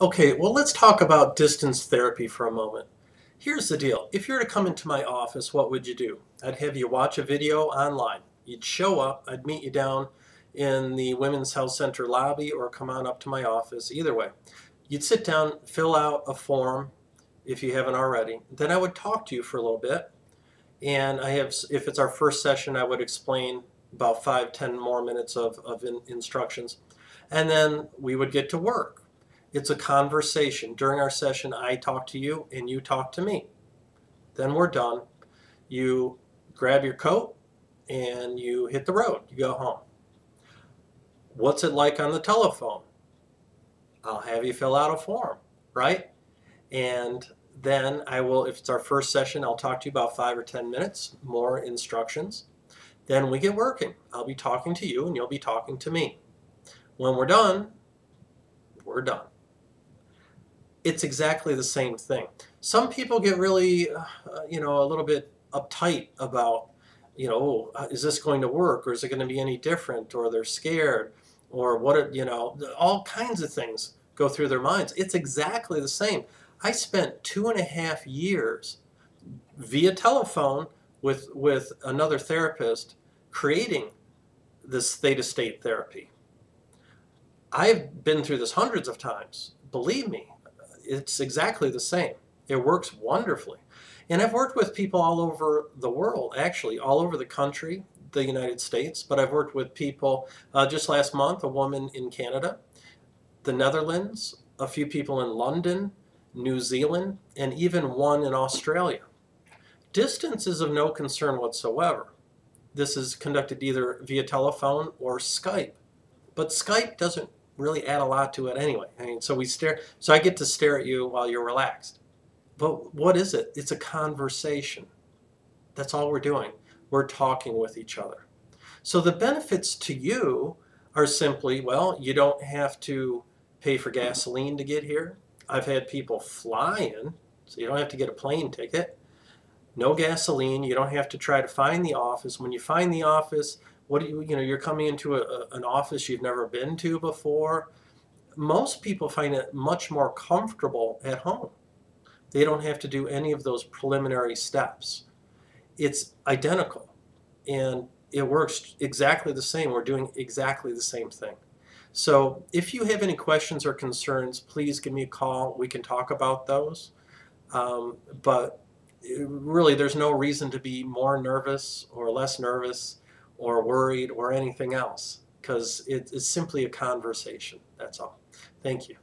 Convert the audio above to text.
Okay, well, let's talk about distance therapy for a moment. Here's the deal. If you were to come into my office, what would you do? I'd have you watch a video online. You'd show up, I'd meet you down in the Women's Health Center lobby or come on up to my office, either way. You'd sit down, fill out a form if you haven't already. Then I would talk to you for a little bit. And if it's our first session, I would explain about 5, 10 more minutes of instructions. And then we would get to work. It's a conversation. During our session, I talk to you and you talk to me. Then we're done. You grab your coat and you hit the road. You go home. What's it like on the telephone? I'll have you fill out a form, right? And then I will, if it's our first session, I'll talk to you about 5 or 10 minutes, more instructions. Then we get working. I'll be talking to you and you'll be talking to me. When we're done, we're done. It's exactly the same thing. Some people get really, a little bit uptight about, is this going to work or is it going to be any different, or they're scared, or all kinds of things go through their minds. It's exactly the same. I spent 2.5 years via telephone with another therapist creating this theta state therapy. I've been through this hundreds of times. Believe me, it's exactly the same. It works wonderfully. And I've worked with people all over the world, actually, all over the country, the United States, but I've worked with people, just last month, a woman in Canada, the Netherlands, a few people in London, New Zealand, and even one in Australia. Distance is of no concern whatsoever. This is conducted either via telephone or Skype, but Skype doesn't really add a lot to it anyway. So I get to stare at you while you're relaxed. But what is it? It's a conversation. That's all we're doing. We're talking with each other. So the benefits to you are simply, well, you don't have to pay for gasoline to get here. I've had people fly in, so you don't have to get a plane ticket. No gasoline. You don't have to try to find the office. When you find the office, you're coming into an office you've never been to before. Most people find it much more comfortable at home. They don't have to do any of those preliminary steps. It's identical, and it works exactly the same. We're doing exactly the same thing. So if you have any questions or concerns, please give me a call. We can talk about those. But really, there's no reason to be more nervous or less nervous or worried or anything else, because it's simply a conversation. That's all. Thank you.